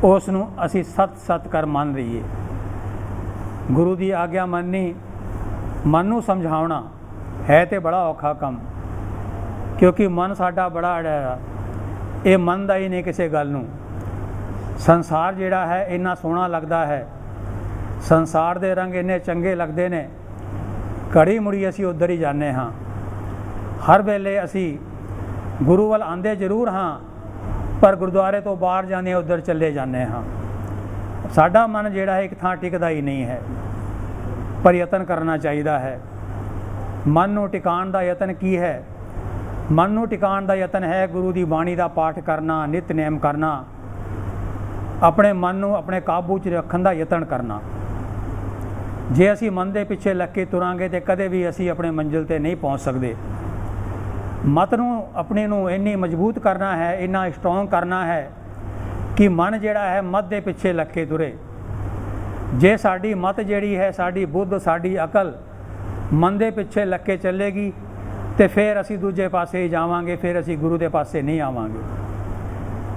ਉਸ ਨੂੰ ਅਸੀਂ ਸਤ ਸਤ ਕਰ ਮੰਨ ਰਹੀਏ। ਗੁਰੂ ਦੀ ਆਗਿਆ ਮੰਨਣੀ, ਮਨ ਨੂੰ ਸਮਝਾਉਣਾ ਹੈ ਤੇ ਬੜਾ ਔਖਾ ਕੰਮ, ਕਿਉਂਕਿ ਮਨ ਸਾਡਾ ਬੜਾ ਅੜਿਆ, ਇਹ ਮੰਨਦਾ ਹੀ ਨਹੀਂ ਕਿਸੇ ਗੱਲ ਨੂੰ। ਸੰਸਾਰ ਜਿਹੜਾ ਹੈ ਇੰਨਾ ਸੋਹਣਾ ਲੱਗਦਾ ਹੈ, ਸੰਸਾਰ ਦੇ ਰੰਗ ਇੰਨੇ ਚੰਗੇ ਲੱਗਦੇ ਨੇ, ਘੜੀ ਮੁੜੀ ਅਸੀਂ ਉੱਧਰ ਹੀ ਜਾਂਦੇ ਹਾਂ। ਹਰ ਵੇਲੇ ਅਸੀਂ ਗੁਰੂ ਵੱਲ ਆਉਂਦੇ ਜ਼ਰੂਰ ਹਾਂ, ਪਰ ਗੁਰਦੁਆਰੇ ਤੋਂ ਬਾਹਰ ਜਾਂਦੇ ਉੱਧਰ ਚੱਲੇ ਜਾਂਦੇ ਹਾਂ। ਸਾਡਾ ਮਨ ਜਿਹੜਾ ਹੈ ਇੱਕ ਥਾਂ ਟਿਕਦਾ ਹੀ ਨਹੀਂ ਹੈ, ਪਰ ਯਤਨ ਕਰਨਾ ਚਾਹੀਦਾ ਹੈ। ਮਨ ਨੂੰ ਟਿਕਾਉਣ ਦਾ ਯਤਨ ਕੀ ਹੈ? ਮਨ ਨੂੰ ਟਿਕਾਉਣ ਦਾ ਯਤਨ ਹੈ ਗੁਰੂ ਦੀ ਬਾਣੀ ਦਾ ਪਾਠ ਕਰਨਾ, ਨਿਤਨੇਮ ਕਰਨਾ, ਆਪਣੇ ਮਨ ਨੂੰ ਆਪਣੇ ਕਾਬੂ 'ਚ ਰੱਖਣ ਦਾ ਯਤਨ ਕਰਨਾ। ਜੇ ਅਸੀਂ ਮਨ ਦੇ ਪਿੱਛੇ ਲੱਗ ਕੇ ਤੁਰਾਂਗੇ ਤਾਂ ਕਦੇ ਵੀ ਅਸੀਂ ਆਪਣੇ ਮੰਜ਼ਿਲ 'ਤੇ ਨਹੀਂ ਪਹੁੰਚ ਸਕਦੇ। ਮਤ ਨੂੰ ਆਪਣੇ ਨੂੰ ਇੰਨੀ ਮਜ਼ਬੂਤ ਕਰਨਾ ਹੈ, ਇੰਨਾ ਸਟਰੋਂਗ ਕਰਨਾ ਹੈ ਕਿ ਮਨ ਜਿਹੜਾ ਹੈ ਮਤ ਦੇ ਪਿੱਛੇ ਲੱਗ ਕੇ ਤੁਰੇ। ਜੇ ਸਾਡੀ ਮਤ ਜਿਹੜੀ ਹੈ, ਸਾਡੀ ਬੁੱਧ, ਸਾਡੀ ਅਕਲ ਮਨ ਦੇ ਪਿੱਛੇ ਲੱਗ ਕੇ ਚੱਲੇਗੀ ਤੇ ਫਿਰ ਅਸੀਂ ਦੂਜੇ ਪਾਸੇ ਹੀ ਜਾਵਾਂਗੇ, ਫਿਰ ਅਸੀਂ ਗੁਰੂ ਦੇ ਪਾਸੇ ਨਹੀਂ ਆਵਾਂਗੇ।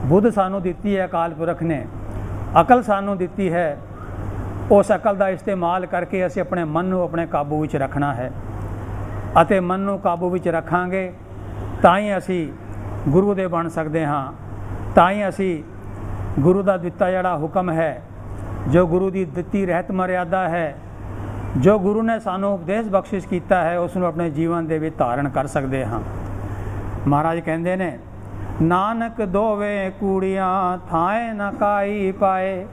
ਬੁੱਧ ਸਾਨੂੰ ਦਿੱਤੀ ਹੈ ਅਕਾਲ ਪੁਰਖ ਨੇ, ਅਕਲ ਸਾਨੂੰ ਦਿੱਤੀ ਹੈ। ਉਸ ਅਕਲ ਦਾ ਇਸਤੇਮਾਲ ਕਰਕੇ ਅਸੀਂ ਆਪਣੇ ਮਨ ਨੂੰ ਆਪਣੇ ਕਾਬੂ ਵਿੱਚ ਰੱਖਣਾ ਹੈ, ਅਤੇ ਮਨ ਨੂੰ ਕਾਬੂ ਵਿੱਚ ਰੱਖਾਂਗੇ ਤਾਂ ਹੀ ਅਸੀਂ ਗੁਰੂ ਦੇ ਬਣ ਸਕਦੇ ਹਾਂ। ਤਾਂ ਹੀ ਅਸੀਂ ਗੁਰੂ ਦਾ ਦਿੱਤਾ ਜਿਹੜਾ ਹੁਕਮ ਹੈ, ਜੋ ਗੁਰੂ ਦੀ ਦਿੱਤੀ ਰਹਿਤ ਮਰਿਆਦਾ ਹੈ, ਜੋ ਗੁਰੂ ਨੇ ਸਾਨੂੰ ਉਪਦੇਸ਼ ਬਖਸ਼ਿਸ਼ ਕੀਤਾ ਹੈ, ਉਸ ਨੂੰ ਆਪਣੇ ਜੀਵਨ ਦੇ ਵਿੱਚ ਧਾਰਨ ਕਰ ਸਕਦੇ ਹਾਂ। ਮਹਾਰਾਜ ਕਹਿੰਦੇ ਨੇ ਨਾਨਕ ਦੋਵੇਂ ਕੂੜੀਆਂ ਥਾਏ ਨਾ ਕਾਈ ਪਾਏ।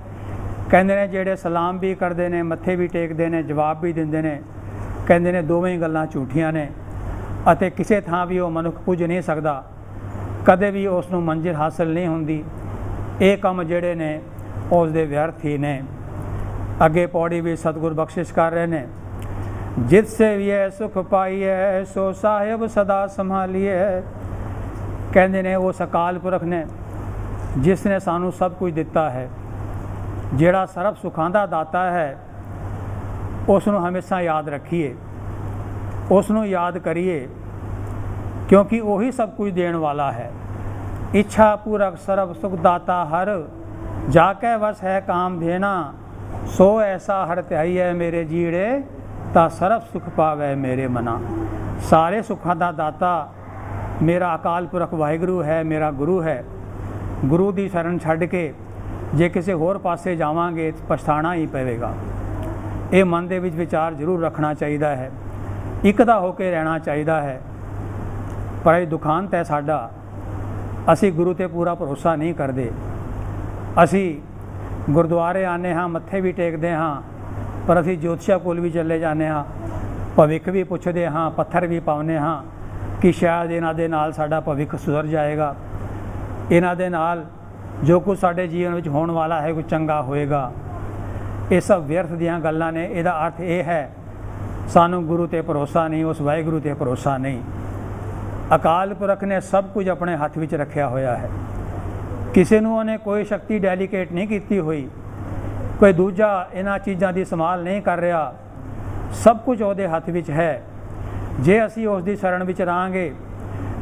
ਕਹਿੰਦੇ ਨੇ ਜਿਹੜੇ ਸਲਾਮ ਵੀ ਕਰਦੇ ਨੇ, ਮੱਥੇ ਵੀ ਟੇਕਦੇ ਨੇ, ਜਵਾਬ ਵੀ ਦਿੰਦੇ ਨੇ, ਕਹਿੰਦੇ ਨੇ ਦੋਵੇਂ ਹੀ ਗੱਲਾਂ ਝੂਠੀਆਂ ਨੇ ਅਤੇ ਕਿਸੇ ਥਾਂ ਵੀ ਉਹ ਮਨੁੱਖ ਪੁੱਜ ਨਹੀਂ ਸਕਦਾ, ਕਦੇ ਵੀ ਉਸ ਨੂੰ ਮੰਜ਼ਿਲ ਹਾਸਲ ਨਹੀਂ ਹੁੰਦੀ। ਇਹ ਕੰਮ ਜਿਹੜੇ ਨੇ ਉਸ ਦੇ ਵਿਅਰਥ ਹੀ ਨੇ। ਅੱਗੇ ਪੌੜੀ ਵੀ ਸਤਿਗੁਰ ਬਖਸ਼ਿਸ਼ ਕਰ ਰਹੇ ਨੇ, ਜਿਤ ਸੇ ਵੀ ਸੁਖ ਪਾਈਏ ਸੋ ਸਾਹਿਬ ਸਦਾ ਸੰਭਾਲੀਏ। ਕਹਿੰਦੇ ਨੇ ਉਸ ਅਕਾਲ ਪੁਰਖ ਨੇ ਜਿਸ ਨੇ ਸਾਨੂੰ ਸਭ ਕੁਝ ਦਿੱਤਾ ਹੈ, ਜਿਹੜਾ ਸਰਬ ਸੁੱਖਾਂ ਦਾ ਦਾਤਾ ਹੈ, ਉਸ ਨੂੰ ਹਮੇਸ਼ਾ ਯਾਦ ਰੱਖੀਏ, ਉਸ ਨੂੰ ਯਾਦ ਕਰੀਏ, ਕਿਉਂਕਿ ਉਹੀ ਸਭ ਕੁਝ ਦੇਣ ਵਾਲਾ ਹੈ। ਇੱਛਾ ਪੂਰਕ ਸਰਬ ਸੁਖ ਦਾਤਾ ਹਰ, ਜਾ ਕੇ ਵਸ ਹੈ ਕਾਮ ਦੇਣਾ, ਸੋ ਐਸਾ ਹਰ ਧਿਆਈ ਹੈ ਮੇਰੇ ਜੀੜੇ, ਤਾਂ ਸਰਬ ਸੁਖ ਪਾਵੇ ਮੇਰੇ ਮਨਾ। ਸਾਰੇ ਸੁੱਖਾਂ ਦਾ ਦਾਤਾ ਮੇਰਾ ਅਕਾਲ ਪੁਰਖ ਵਾਹਿਗੁਰੂ ਹੈ, ਮੇਰਾ ਗੁਰੂ ਹੈ। ਗੁਰੂ ਦੀ ਸ਼ਰਨ ਛੱਡ ਕੇ ਜੇ ਕਿਸੇ ਹੋਰ ਪਾਸੇ ਜਾਵਾਂਗੇ ਪਛਤਾਣਾ ਹੀ ਪਵੇਗਾ। ਇਹ ਮਨ ਦੇ ਵਿੱਚ ਵਿਚਾਰ ਜ਼ਰੂਰ ਰੱਖਣਾ ਚਾਹੀਦਾ ਹੈ, ਇੱਕਦਾ ਹੋ ਕੇ ਰਹਿਣਾ ਚਾਹੀਦਾ ਹੈ। ਪਰ ਇਹ ਦੁਖਾਂਤ ਹੈ ਸਾਡਾ, ਅਸੀਂ ਗੁਰੂ 'ਤੇ ਪੂਰਾ ਭਰੋਸਾ ਨਹੀਂ ਕਰਦੇ। ਅਸੀਂ ਗੁਰਦੁਆਰੇ ਆਉਂਦੇ ਹਾਂ, ਮੱਥੇ ਵੀ ਟੇਕਦੇ ਹਾਂ, ਪਰ ਅਸੀਂ ਜੋਤਸ਼ੀਆਂ ਕੋਲ ਵੀ ਚਲੇ ਜਾਂਦੇ ਹਾਂ, ਭਵਿੱਖ ਵੀ ਪੁੱਛਦੇ ਹਾਂ, ਪੱਥਰ ਵੀ ਪਾਉਂਦੇ ਹਾਂ ਕਿ ਸ਼ਾਇਦ ਇਹਨਾਂ ਦੇ ਨਾਲ ਸਾਡਾ ਭਵਿੱਖ ਸੁਧਰ ਜਾਏਗਾ, ਇਹਨਾਂ ਦੇ ਨਾਲ ਜੋ ਕੁਝ ਸਾਡੇ ਜੀਵਨ ਵਿੱਚ ਹੋਣ ਵਾਲਾ ਹੈ ਕੁਝ ਚੰਗਾ ਹੋਏਗਾ। ਇਹ ਸਭ ਵਿਅਰਥ ਦੀਆਂ ਗੱਲਾਂ ਨੇ। ਇਹਦਾ ਅਰਥ ਇਹ ਹੈ ਸਾਨੂੰ ਗੁਰੂ 'ਤੇ ਭਰੋਸਾ ਨਹੀਂ, ਉਸ ਵਾਹਿਗੁਰੂ 'ਤੇ ਭਰੋਸਾ ਨਹੀਂ। ਅਕਾਲ ਪੁਰਖ ਨੇ ਸਭ ਕੁਝ ਆਪਣੇ ਹੱਥ ਵਿੱਚ ਰੱਖਿਆ ਹੋਇਆ ਹੈ। ਕਿਸੇ ਨੂੰ ਉਹਨੇ ਕੋਈ ਸ਼ਕਤੀ ਡੈਲੀਕੇਟ ਨਹੀਂ ਕੀਤੀ ਹੋਈ, ਕੋਈ ਦੂਜਾ ਇਹਨਾਂ ਚੀਜ਼ਾਂ ਦੀ ਸੰਭਾਲ ਨਹੀਂ ਕਰ ਰਿਹਾ। ਸਭ ਕੁਝ ਉਹਦੇ ਹੱਥ ਵਿੱਚ ਹੈ। ਜੇ ਅਸੀਂ ਉਸ ਦੀ ਸ਼ਰਨ ਵਿੱਚ ਰਹਾਂਗੇ,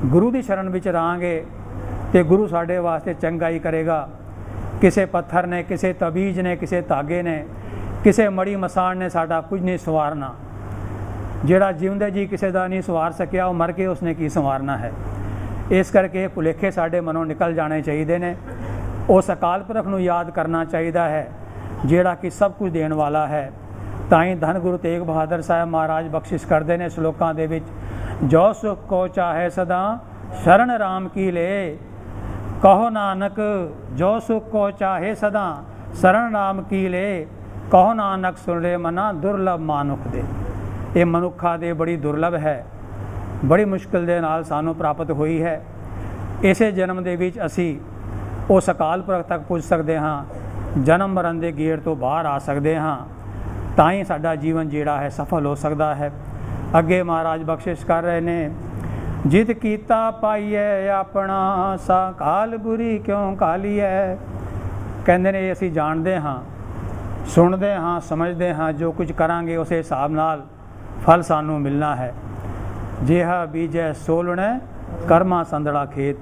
ਗੁਰੂ ਦੀ ਸ਼ਰਨ ਵਿੱਚ ਰਹਾਂਗੇ, ਤੇ ਗੁਰੂ ਸਾਡੇ ਵਾਸਤੇ ਚੰਗਾ ਹੀ ਕਰੇਗਾ। ਕਿਸੇ ਪੱਥਰ ਨੇ, ਕਿਸੇ ਤਬੀਜ਼ ਨੇ, ਕਿਸੇ ਧਾਗੇ ਨੇ, ਕਿਸੇ ਮੜੀ ਮਸਾਣ ਨੇ ਸਾਡਾ ਕੁਝ ਨਹੀਂ ਸੰਵਾਰਨਾ। ਜਿਹੜਾ ਜਿਉਂਦੇ ਜੀ ਕਿਸੇ ਦਾ ਨਹੀਂ ਸੰਵਾਰ ਸਕਿਆ, ਉਹ ਮਰ ਕੇ ਉਸਨੇ ਕੀ ਸੰਵਾਰਨਾ ਹੈ। ਇਸ ਕਰਕੇ ਭੁਲੇਖੇ ਸਾਡੇ ਮਨੋਂ ਨਿਕਲ ਜਾਣੇ ਚਾਹੀਦੇ ਨੇ। ਉਸ ਅਕਾਲ ਪੁਰਖ ਨੂੰ ਯਾਦ ਕਰਨਾ ਚਾਹੀਦਾ ਹੈ ਜਿਹੜਾ ਕਿ ਸਭ ਕੁਝ ਦੇਣ ਵਾਲਾ ਹੈ। ਤਾਂ ਹੀ ਧੰਨ ਗੁਰੂ ਤੇਗ ਬਹਾਦਰ ਸਾਹਿਬ ਮਹਾਰਾਜ ਬਖਸ਼ਿਸ਼ ਕਰਦੇ ਨੇ ਸ਼ਲੋਕਾਂ ਦੇ ਵਿੱਚ, ਜੋ ਸੁਖ ਕੋ ਚਾਹੇ ਸਦਾ ਸ਼ਰਨ ਰਾਮ ਕੀ ਲੇ, ਕਹੋ ਨਾਨਕ ਜੋ ਸੁਖ ਕੋ ਚਾਹੇ ਸਦਾ ਸ਼ਰਨ ਰਾਮ ਕੀ ਲੇ, ਕਹੋ ਨਾਨਕ ਸੁਣ ਲੇ ਮਨਾ ਦੁਰਲਭ ਮਾਨੁਖ ਦੇ। ਇਹ ਮਨੁੱਖਾਂ ਦੇ ਬੜੀ ਦੁਰਲਭ ਹੈ, ਬੜੀ ਮੁਸ਼ਕਿਲ ਦੇ ਨਾਲ ਸਾਨੂੰ ਪ੍ਰਾਪਤ ਹੋਈ ਹੈ। ਇਸੇ ਜਨਮ ਦੇ ਵਿੱਚ ਅਸੀਂ ਉਸ ਅਕਾਲ ਪੁਰਖ ਤੱਕ ਪੁੱਜ ਸਕਦੇ ਹਾਂ, ਜਨਮ ਮਰਨ ਦੇ ਗੇੜ ਤੋਂ ਬਾਹਰ ਆ ਸਕਦੇ ਹਾਂ। ਤਾਂ ਹੀ ਸਾਡਾ ਜੀਵਨ ਜਿਹੜਾ ਹੈ ਸਫਲ ਹੋ ਸਕਦਾ ਹੈ। ਅੱਗੇ ਮਹਾਰਾਜ ਬਖਸ਼ਿਸ਼ ਕਰ ਰਹੇ ਨੇ, ਜਿਤ ਕੀਤਾ ਪਾਈਐ ਆਪਣਾ ਸਾ ਕਾਲ ਬੁਰੀ ਕਿਉਂ ਕਾਲੀਐ। ਕਹਿੰਦੇ ਨੇ ਅਸੀਂ ਜਾਣਦੇ ਹਾਂ, ਸੁਣਦੇ ਹਾਂ, ਸਮਝਦੇ ਹਾਂ, ਜੋ ਕੁਝ ਕਰਾਂਗੇ ਉਸੇ ਹਿਸਾਬ ਨਾਲ ਫਲ ਸਾਨੂੰ ਮਿਲਣਾ ਹੈ। ਜਿਹਾ ਬੀਜੈ ਸੋਲਣੈ ਕਰਮਾ ਸੰਦੜਾ ਖੇਤ।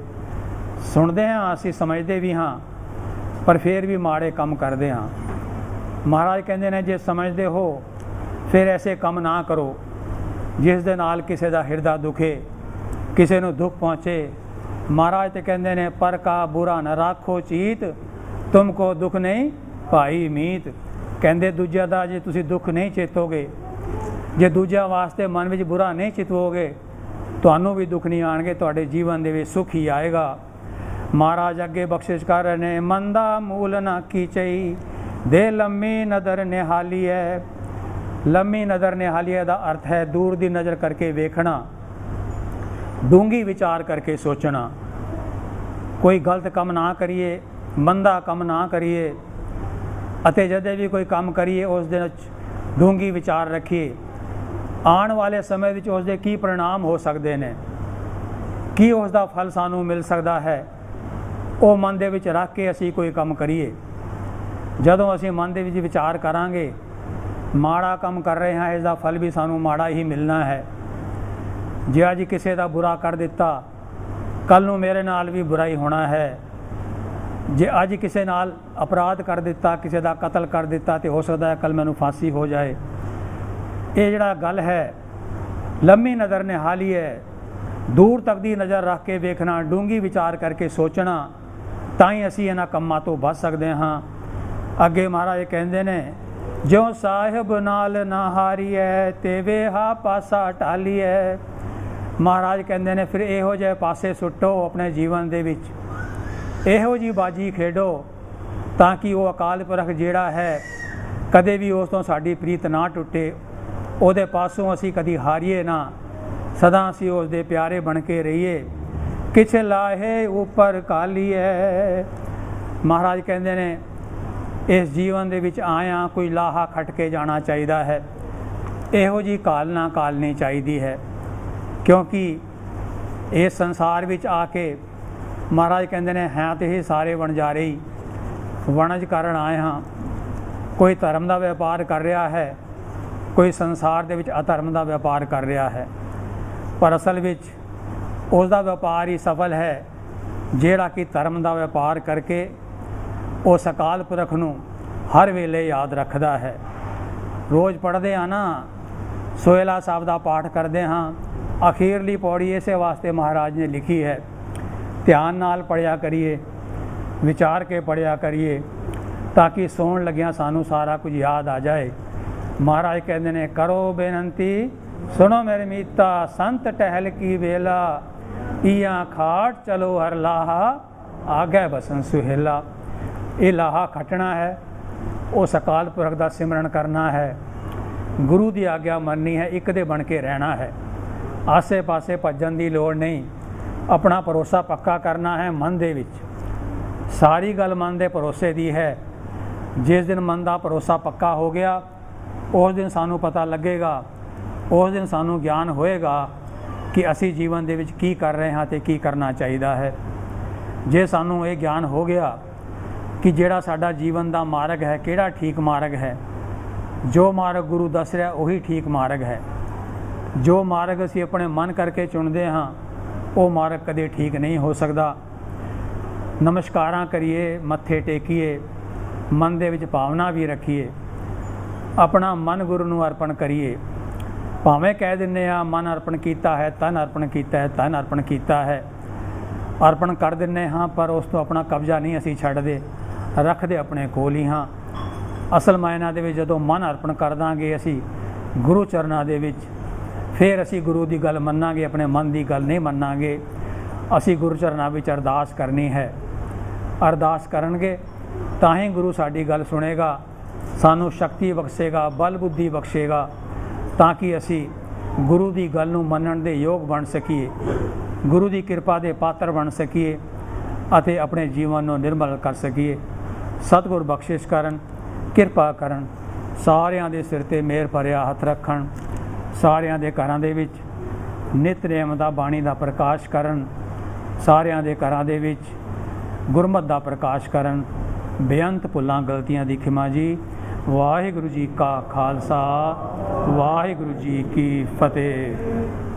ਸੁਣਦੇ ਹਾਂ ਅਸੀਂ, ਸਮਝਦੇ ਵੀ ਹਾਂ, ਪਰ ਫਿਰ ਵੀ ਮਾੜੇ ਕੰਮ ਕਰਦੇ ਹਾਂ। ਮਹਾਰਾਜ ਕਹਿੰਦੇ ਨੇ ਜੇ ਸਮਝਦੇ ਹੋ ਫਿਰ ਐਸੇ ਕੰਮ ਨਾ ਕਰੋ ਜਿਸ ਦੇ ਨਾਲ ਕਿਸੇ ਦਾ ਹਿਰਦਾ ਦੁਖੇ, ਕਿਸੇ ਨੂੰ ਦੁੱਖ ਪਹੁੰਚੇ। ਮਹਾਰਾਜ ਤੇ ਕਹਿੰਦੇ ਨੇ ਪਰ ਕਾ ਬੁਰਾ ਨਾ ਰਾਖੋ ਚੀਤ, ਤੁਮ ਕੋ ਦੁੱਖ ਨਹੀਂ ਭਾਈ ਮੀਤ। ਕਹਿੰਦੇ ਦੂਜਿਆਂ ਦਾ ਜੇ ਤੁਸੀਂ ਦੁੱਖ ਨਹੀਂ ਚੇਤੋਗੇ, ਜੇ ਦੂਜਿਆਂ ਵਾਸਤੇ ਮਨ ਵਿੱਚ ਬੁਰਾ ਨਹੀਂ ਚਿਤਵੋਗੇ, ਤੁਹਾਨੂੰ ਵੀ ਦੁੱਖ ਨਹੀਂ ਆਣਗੇ, ਤੁਹਾਡੇ ਜੀਵਨ ਦੇ ਵਿੱਚ ਸੁੱਖ ਹੀ ਆਏਗਾ। ਮਹਾਰਾਜ ਅੱਗੇ ਬਖਸ਼ਿਸ਼ ਕਰ ਰਹੇ ਨੇ, ਮੰਦਾ ਮੂਲ ਨਾ ਕੀਚਈ ਦੇ ਲੰਮੀ ਨਜ਼ਰ ਨਿਹਾਲੀਐ। ਲੰਮੀ ਨਜ਼ਰ ਨਿਹਾਲੀਐ ਦਾ ਅਰਥ ਹੈ ਦੂਰ ਦੀ ਨਜ਼ਰ ਕਰਕੇ ਵੇਖਣਾ, ਡੂੰਘੀ ਵਿਚਾਰ ਕਰਕੇ ਸੋਚਣਾ। ਕੋਈ ਗਲਤ ਕੰਮ ਨਾ ਕਰੀਏ, ਮੰਦਾ ਕੰਮ ਨਾ ਕਰੀਏ, ਅਤੇ ਜਦੋਂ ਵੀ ਕੋਈ ਕੰਮ ਕਰੀਏ ਉਸ ਦੇ ਵਿੱਚ ਡੂੰਘੀ ਵਿਚਾਰ ਰੱਖੀਏ। ਆਉਣ ਵਾਲੇ ਸਮੇਂ ਵਿੱਚ ਉਸ ਦੇ ਕੀ ਪਰਿਣਾਮ ਹੋ ਸਕਦੇ ਨੇ, ਕੀ ਉਸ ਦਾ ਫਲ ਸਾਨੂੰ ਮਿਲ ਸਕਦਾ ਹੈ, ਉਹ ਮਨ ਦੇ ਵਿੱਚ ਰੱਖ ਕੇ ਅਸੀਂ ਕੋਈ ਕੰਮ ਕਰੀਏ। ਜਦੋਂ ਅਸੀਂ ਮਨ ਦੇ ਵਿੱਚ ਵਿਚਾਰ ਕਰਾਂਗੇ ਮਾੜਾ ਕੰਮ ਕਰ ਰਹੇ ਹਾਂ, ਇਸ ਦਾ ਫਲ ਵੀ ਸਾਨੂੰ ਮਾੜਾ ਹੀ ਮਿਲਣਾ ਹੈ। ਜੇ ਅੱਜ ਕਿਸੇ ਦਾ ਬੁਰਾ ਕਰ ਦਿੱਤਾ, ਕੱਲ੍ਹ ਨੂੰ ਮੇਰੇ ਨਾਲ ਵੀ ਬੁਰਾ ਹੀ ਹੋਣਾ ਹੈ। ਜੇ ਅੱਜ ਕਿਸੇ ਨਾਲ ਅਪਰਾਧ ਕਰ ਦਿੱਤਾ, ਕਿਸੇ ਦਾ ਕਤਲ ਕਰ ਦਿੱਤਾ, ਤਾਂ ਹੋ ਸਕਦਾ ਹੈ ਕੱਲ੍ਹ ਮੈਨੂੰ ਫਾਂਸੀ ਹੋ ਜਾਏ। ਇਹ ਜਿਹੜਾ ਗੱਲ ਹੈ ਲੰਮੀ ਨਜ਼ਰ ਨਿਹਾਲੀ ਹੈ, ਦੂਰ ਤੱਕ ਦੀ ਨਜ਼ਰ ਰੱਖ ਕੇ ਵੇਖਣਾ, ਡੂੰਘੀ ਵਿਚਾਰ ਕਰਕੇ ਸੋਚਣਾ, ਤਾਂ ਹੀ ਅਸੀਂ ਇਹਨਾਂ ਕੰਮਾਂ ਤੋਂ ਬਚ ਸਕਦੇ ਹਾਂ। ਅੱਗੇ ਮਹਾਰਾਜ ਕਹਿੰਦੇ ਨੇ, ਜੋ ਸਾਹਿਬ ਨਾਲ ਨਾ ਹਾਰੀਐ ਤੇ ਵੇਹਾ ਪਾਸਾ ਢਾਲੀਐ। ਮਹਾਰਾਜ ਕਹਿੰਦੇ ਨੇ ਫਿਰ ਇਹੋ ਜਿਹੇ ਪਾਸੇ ਸੁੱਟੋ ਆਪਣੇ ਜੀਵਨ ਦੇ ਵਿੱਚ, ਇਹੋ ਜਿਹੀ ਬਾਜੀ ਖੇਡੋ ਤਾਂ ਕਿ ਉਹ ਅਕਾਲ ਪੁਰਖ ਜਿਹੜਾ ਹੈ ਕਦੇ ਵੀ ਉਸ ਤੋਂ ਸਾਡੀ ਪ੍ਰੀਤ ਨਾ ਟੁੱਟੇ, ਉਹਦੇ ਪਾਸੋਂ ਅਸੀਂ ਕਦੀ ਹਾਰੀਏ ਨਾ, ਸਦਾ ਅਸੀਂ ਉਸ ਦੇ ਪਿਆਰੇ ਬਣ ਕੇ ਰਹੀਏ। ਕਿਛ ਲਾਹੇ ਉੱਪਰ ਕਾਲੀਐ। ਮਹਾਰਾਜ ਕਹਿੰਦੇ ਨੇ ਇਸ ਜੀਵਨ ਦੇ ਵਿੱਚ ਆਇਆ ਕੋਈ ਲਾਹਾ ਖੱਟ ਕੇ ਜਾਣਾ ਚਾਹੀਦਾ ਹੈ। ਇਹੋ ਜਿਹੀ ਕਾਲਨਾ ਕਾਲਣੀ ਚਾਹੀਦੀ ਹੈ, ਕਿਉਂਕਿ ਇਸ ਸੰਸਾਰ ਵਿੱਚ ਆ ਕੇ ਮਹਾਰਾਜ ਕਹਿੰਦੇ ਨੇ ਹੈ ਤੇ ਇਹ ਸਾਰੇ ਵਣਜਾਰੇ ਹੀ, ਵਣਜ ਕਰਨ ਆਏ ਹਾਂ। ਕੋਈ ਧਰਮ ਦਾ ਵਪਾਰ ਕਰ ਰਿਹਾ ਹੈ, ਕੋਈ ਸੰਸਾਰ ਦੇ ਵਿੱਚ ਅਧਰਮ ਦਾ ਵਪਾਰ ਕਰ ਰਿਹਾ ਹੈ, ਪਰ ਅਸਲ ਵਿੱਚ ਉਸ ਦਾ ਵਪਾਰ ਹੀ ਸਫਲ ਹੈ ਜਿਹੜਾ ਕਿ ਧਰਮ ਦਾ ਵਪਾਰ ਕਰਕੇ ਉਸ ਅਕਾਲ ਪੁਰਖ ਨੂੰ ਹਰ ਵੇਲੇ ਯਾਦ ਰੱਖਦਾ ਹੈ। ਰੋਜ਼ ਪੜ੍ਹਦੇ ਹਾਂ ਨਾ, ਸੋਹਿਲਾ ਸਾਹਿਬ ਦਾ ਪਾਠ ਕਰਦੇ ਹਾਂ, ਅਖੀਰਲੀ ਪੌੜੀ ਇਸੇ ਵਾਸਤੇ ਮਹਾਰਾਜ ਨੇ ਲਿਖੀ ਹੈ। ਧਿਆਨ ਨਾਲ ਪੜ੍ਹਿਆ ਕਰੀਏ, ਵਿਚਾਰ ਕੇ ਪੜ੍ਹਿਆ ਕਰੀਏ, ਤਾਂ ਕਿ ਸੌਣ ਲੱਗਿਆਂ ਸਾਨੂੰ ਸਾਰਾ ਕੁਝ ਯਾਦ ਆ ਜਾਏ। ਮਹਾਰਾਜ ਕਹਿੰਦੇ ਨੇ, ਕਰੋ ਬੇਨੰਤੀ ਸੁਣੋ ਮੇਰੇ ਮੀਤਾ, ਸੰਤ ਟਹਿਲ ਕੀ ਵੇਲਾ, ਈਆਂ ਖਾਟ ਚਲੋ ਹਰ ਲਾਹਾ, ਆਗੇ ਬਸਨ ਸੁਹੇਲਾ। ਇਹ ਲਾਹਾ ਖੱਟਣਾ ਹੈ, ਉਸ ਅਕਾਲ ਪੁਰਖ ਦਾ ਸਿਮਰਨ ਕਰਨਾ ਹੈ। ਗੁਰੂ ਦੀ ਆਗਿਆ ਮੰਨਣੀ ਹੈ, ਇੱਕ ਦੇ ਬਣ ਕੇ ਰਹਿਣਾ ਹੈ। ਆਸੇ ਪਾਸੇ ਭੱਜਣ ਦੀ ਲੋੜ ਨਹੀਂ। ਆਪਣਾ ਭਰੋਸਾ ਪੱਕਾ ਕਰਨਾ ਹੈ ਮਨ ਦੇ ਵਿੱਚ। ਸਾਰੀ ਗੱਲ ਮਨ ਦੇ ਭਰੋਸੇ ਦੀ ਹੈ। ਜਿਸ ਦਿਨ ਮਨ ਦਾ ਭਰੋਸਾ ਪੱਕਾ ਹੋ ਗਿਆ, ਉਸ ਦਿਨ ਸਾਨੂੰ ਪਤਾ ਲੱਗੇਗਾ, ਉਸ ਦਿਨ ਸਾਨੂੰ ਗਿਆਨ ਹੋਏਗਾ ਕਿ ਅਸੀਂ ਜੀਵਨ ਦੇ ਵਿੱਚ ਕੀ ਕਰ ਰਹੇ ਹਾਂ ਅਤੇ ਕੀ ਕਰਨਾ ਚਾਹੀਦਾ ਹੈ। ਜੇ ਸਾਨੂੰ ਇਹ ਗਿਆਨ ਹੋ ਗਿਆ ਕਿ ਜਿਹੜਾ ਸਾਡਾ ਜੀਵਨ ਦਾ ਮਾਰਗ ਹੈ ਕਿਹੜਾ ਠੀਕ ਮਾਰਗ ਹੈ, ਜੋ ਮਾਰਗ ਗੁਰੂ ਦੱਸ ਰਿਹਾ ਉਹੀ ਠੀਕ ਮਾਰਗ ਹੈ। ਜੋ ਮਾਰਗ ਅਸੀਂ ਆਪਣੇ ਮਨ ਕਰਕੇ ਚੁਣਦੇ ਹਾਂ ਉਹ ਮਾਰਗ ਕਦੇ ਠੀਕ ਨਹੀਂ ਹੋ ਸਕਦਾ। ਨਮਸਕਾਰਾਂ ਕਰੀਏ, ਮੱਥੇ ਟੇਕੀਏ, ਮਨ ਦੇ ਵਿੱਚ ਭਾਵਨਾ ਵੀ ਰੱਖੀਏ, ਆਪਣਾ ਮਨ ਗੁਰੂ ਨੂੰ ਅਰਪਣ ਕਰੀਏ। ਭਾਵੇਂ ਕਹਿ ਦਿੰਦੇ ਹਾਂ ਮਨ ਅਰਪਣ ਕੀਤਾ ਹੈ, ਤਨ ਅਰਪਣ ਕੀਤਾ ਹੈ, ਤਨ ਅਰਪਣ ਕੀਤਾ ਹੈ, ਅਰਪਣ ਕਰ ਦਿੰਦੇ ਹਾਂ, ਪਰ ਉਸ ਤੋਂ ਆਪਣਾ ਕਬਜ਼ਾ ਨਹੀਂ ਅਸੀਂ ਛੱਡਦੇ, ਰੱਖਦੇ ਆਪਣੇ ਕੋਲ ਹੀ ਹਾਂ। ਅਸਲ ਮਾਇਨਾ ਦੇ ਵਿੱਚ ਜਦੋਂ ਮਨ ਅਰਪਣ ਕਰ ਦਾਂਗੇ ਅਸੀਂ ਗੁਰੂ ਚਰਨਾਂ ਦੇ ਵਿੱਚ, ਫਿਰ ਅਸੀਂ ਗੁਰੂ ਦੀ ਗੱਲ ਮੰਨਾਂਗੇ, ਆਪਣੇ ਮਨ ਦੀ ਗੱਲ ਨਹੀਂ ਮੰਨਾਂਗੇ। ਅਸੀਂ ਗੁਰੂ ਚਰਨਾਂ ਵਿੱਚ ਅਰਦਾਸ ਕਰਨੀ ਹੈ। ਅਰਦਾਸ ਕਰਨਗੇ ਤਾਂ ਹੀ ਗੁਰੂ ਸਾਡੀ ਗੱਲ ਸੁਣੇਗਾ, ਸਾਨੂੰ ਸ਼ਕਤੀ ਬਖਸ਼ੇਗਾ, ਬਲ ਬੁੱਧੀ ਬਖਸ਼ੇਗਾ, ਤਾਂ ਕਿ ਅਸੀਂ ਗੁਰੂ ਦੀ ਗੱਲ ਨੂੰ ਮੰਨਣ ਦੇ ਯੋਗ ਬਣ ਸਕੀਏ, ਗੁਰੂ ਦੀ ਕਿਰਪਾ ਦੇ ਪਾਤਰ ਬਣ ਸਕੀਏ ਅਤੇ ਆਪਣੇ ਜੀਵਨ ਨੂੰ ਨਿਰਮਲ ਕਰ ਸਕੀਏ। ਸਤਿਗੁਰ ਬਖਸ਼ਿਸ਼ ਕਰਨ, ਕਿਰਪਾ ਕਰਨ, ਸਾਰਿਆਂ ਦੇ ਸਿਰ 'ਤੇ ਮਿਹਰ ਭਰਿਆ ਹੱਥ ਰੱਖਣ, ਸਾਰਿਆਂ ਦੇ ਘਰਾਂ ਦੇ ਵਿੱਚ ਨਿਤਨੇਮ ਦਾ ਬਾਣੀ ਦਾ ਪ੍ਰਕਾਸ਼ ਕਰਨ, ਸਾਰਿਆਂ ਦੇ ਘਰਾਂ ਦੇ ਵਿੱਚ ਗੁਰਮਤਿ ਦਾ ਪ੍ਰਕਾਸ਼ ਕਰਨ। ਬੇਅੰਤ ਭੁੱਲਾਂ ਗਲਤੀਆਂ ਦੀ ਖਿਮਾ ਜੀ। ਵਾਹਿਗੁਰੂ ਜੀ ਕਾ ਖਾਲਸਾ, ਵਾਹਿਗੁਰੂ ਜੀ ਕੀ ਫਤਿਹ।